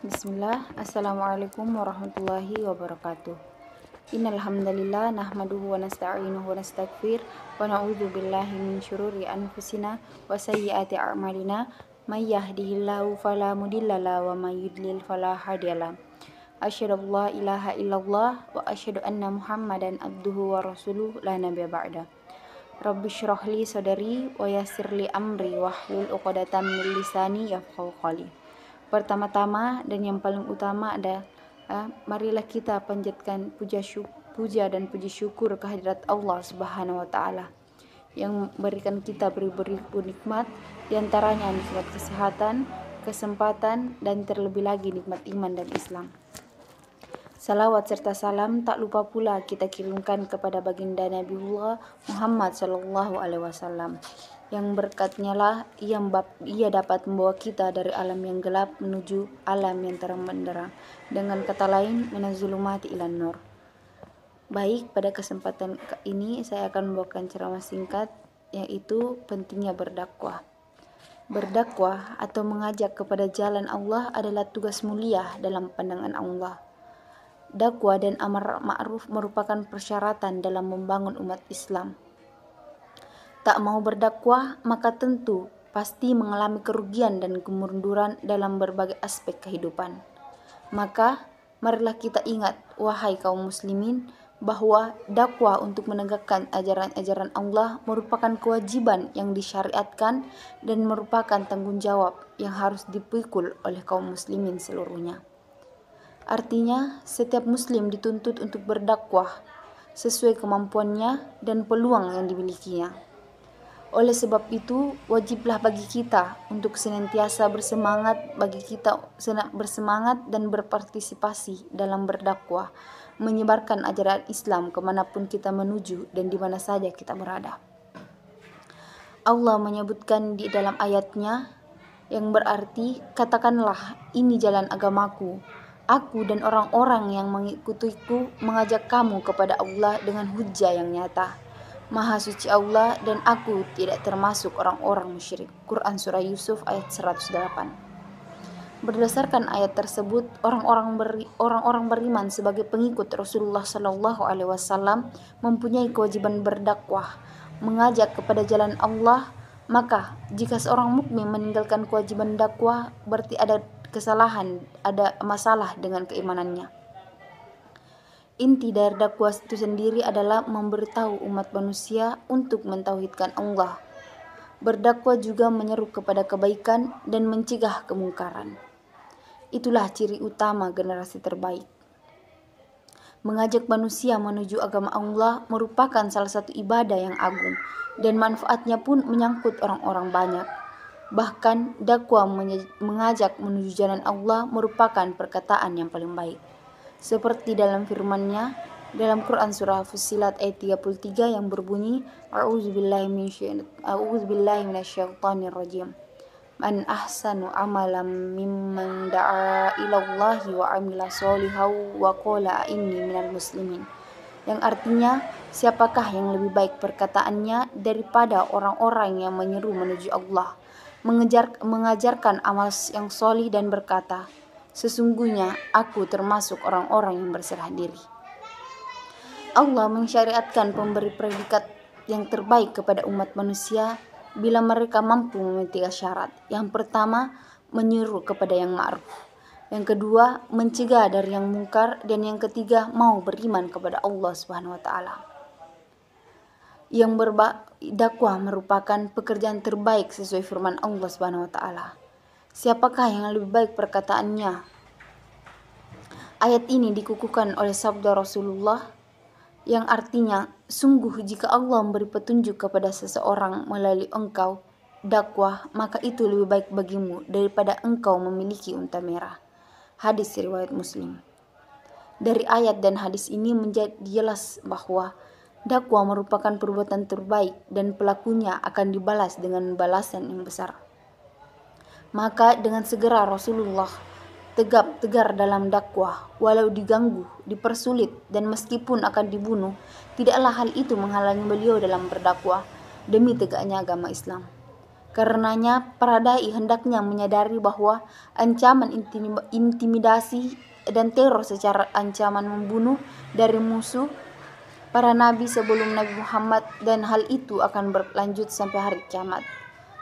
Bismillah, Assalamualaikum warahmatullahi wabarakatuh. Innal hamdalillah nahmaduhu wa nasta'inuhu wa nastaghfir wa na'udzu billahi min syururi anfusina wa sayyiati a'malina may yahdihillahu fala mudhillalah wa may yudlil fala hadiyalah. Asyhadu an la ilaha illallah wa asyhadu anna Muhammadan abduhu wa rasuluh la nabiyya ba'da. Rabbi syrah li sadari wa yassir li amri wahlul 'uqdatam min lisani yafqahu qawli. Pertama-tama dan yang paling utama adalah marilah kita panjatkan puja dan puji syukur kehadirat Allah Subhanahu wa taala yang memberikan kita beribu-ribu nikmat, diantaranya nikmat kesehatan, kesempatan, dan terlebih lagi nikmat iman dan Islam. Salawat serta salam tak lupa pula kita kirimkan kepada baginda Nabiullah Muhammad sallallahu alaihi wasallam yang berkatnya lah ia dapat membawa kita dari alam yang gelap menuju alam yang terang benderang, dengan kata lain minaz-zulumati ilan nur. Baik, pada kesempatan ini saya akan membawakan ceramah singkat, yaitu pentingnya berdakwah. Berdakwah atau mengajak kepada jalan Allah adalah tugas mulia dalam pandangan Allah. Dakwah dan amar ma'ruf merupakan persyaratan dalam membangun umat Islam. Tak mau berdakwah, maka tentu pasti mengalami kerugian dan kemunduran dalam berbagai aspek kehidupan. Maka, marilah kita ingat, wahai kaum muslimin, bahwa dakwah untuk menegakkan ajaran-ajaran Allah merupakan kewajiban yang disyariatkan dan merupakan tanggung jawab yang harus dipikul oleh kaum muslimin seluruhnya. Artinya, setiap muslim dituntut untuk berdakwah sesuai kemampuannya dan peluang yang dimilikinya. Oleh sebab itu, wajiblah bagi kita untuk senantiasa bersemangat dan berpartisipasi dalam berdakwah, menyebarkan ajaran Islam kemanapun kita menuju dan di mana saja kita berada. Allah menyebutkan di dalam ayatnya yang berarti, katakanlah ini jalan agamaku. Aku dan orang-orang yang mengikutiku mengajak kamu kepada Allah dengan hujjah yang nyata. Maha suci Allah dan aku tidak termasuk orang-orang musyrik. Quran Surah Yusuf ayat 108. Berdasarkan ayat tersebut, orang-orang beriman sebagai pengikut Rasulullah Shallallahu Alaihi Wasallam mempunyai kewajiban berdakwah, mengajak kepada jalan Allah. Maka, jika seorang mukmin meninggalkan kewajiban dakwah, berarti ada kesalahan, ada masalah dengan keimanannya. Inti dari dakwah itu sendiri adalah memberitahu umat manusia untuk mentauhidkan Allah. Berdakwah juga menyeru kepada kebaikan dan mencegah kemungkaran. Itulah ciri utama generasi terbaik. Mengajak manusia menuju agama Allah merupakan salah satu ibadah yang agung dan manfaatnya pun menyangkut orang-orang banyak. Bahkan dakwah mengajak menuju jalan Allah merupakan perkataan yang paling baik. Seperti dalam firman-Nya dalam Quran Surah Fussilat ayat 33 yang berbunyi, A'udzubillahi minasyaitonir rajim. Man ahsanu amalan mimman da'a ilallahi wa amila sholihan wa qala inni minal muslimin. Yang artinya, siapakah yang lebih baik perkataannya daripada orang-orang yang menyeru menuju Allah, mengajarkan amal yang solih dan berkata, sesungguhnya aku termasuk orang-orang yang berserah diri. Allah mensyariatkan pemberi predikat yang terbaik kepada umat manusia bila mereka mampu memenuhi syarat. Yang pertama, menyuruh kepada yang ma'ruf. Yang kedua, mencegah dari yang mungkar. Dan yang ketiga, mau beriman kepada Allah Subhanahu wa taala. Dakwah merupakan pekerjaan terbaik sesuai firman Allah Subhanahu wa taala. Siapakah yang lebih baik perkataannya? Ayat ini dikukuhkan oleh sabda Rasulullah yang artinya, sungguh jika Allah memberi petunjuk kepada seseorang melalui engkau dakwah, maka itu lebih baik bagimu daripada engkau memiliki unta merah. Hadis riwayat Muslim. Dari ayat dan hadis ini menjadi jelas bahwa dakwah merupakan perbuatan terbaik dan pelakunya akan dibalas dengan balasan yang besar. Maka dengan segera Rasulullah tegar dalam dakwah, walau diganggu, dipersulit, dan meskipun akan dibunuh, tidaklah hal itu menghalangi beliau dalam berdakwah demi tegaknya agama Islam. Karenanya para dai hendaknya menyadari bahwa ancaman intimidasi dan teror secara ancaman membunuh dari musuh para nabi sebelum Nabi Muhammad, dan hal itu akan berlanjut sampai hari kiamat,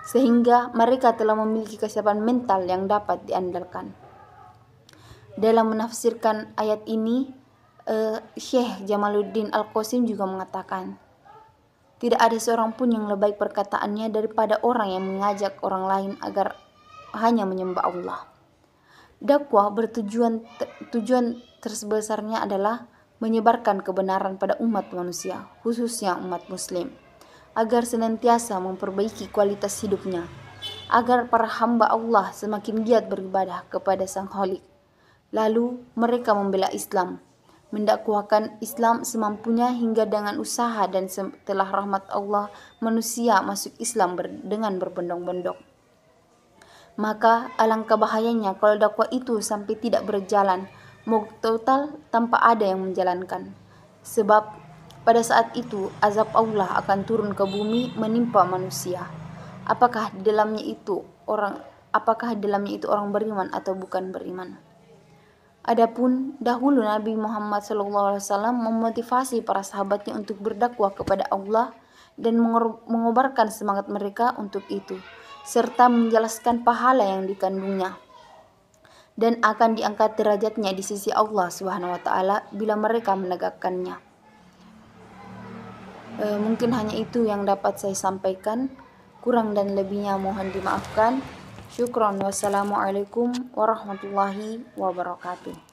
sehingga mereka telah memiliki kesiapan mental yang dapat diandalkan. Dalam menafsirkan ayat ini, Syekh Jamaluddin Al-Qasim juga mengatakan, tidak ada seorang pun yang lebih baik perkataannya daripada orang yang mengajak orang lain agar hanya menyembah Allah. Dakwah tujuan terbesarnya adalah menyebarkan kebenaran pada umat manusia, khususnya umat muslim, agar senantiasa memperbaiki kualitas hidupnya, agar para hamba Allah semakin giat beribadah kepada Sang Khalik. Lalu mereka membela Islam, mendakwahkan Islam semampunya hingga dengan usaha, dan setelah rahmat Allah manusia masuk Islam dengan berbondong-bondong. Maka alangkah bahayanya kalau dakwah itu sampai tidak berjalan, mogok total tanpa ada yang menjalankan. Sebab pada saat itu azab Allah akan turun ke bumi menimpa manusia. Apakah di dalamnya itu orang beriman atau bukan beriman? Adapun dahulu Nabi Muhammad SAW memotivasi para sahabatnya untuk berdakwah kepada Allah dan mengobarkan semangat mereka untuk itu, serta menjelaskan pahala yang dikandungnya dan akan diangkat derajatnya di sisi Allah Subhanahu wa taala bila mereka menegakkannya. Mungkin hanya itu yang dapat saya sampaikan. Kurang dan lebihnya mohon dimaafkan. Syukron. Wassalamualaikum warahmatullahi wabarakatuh.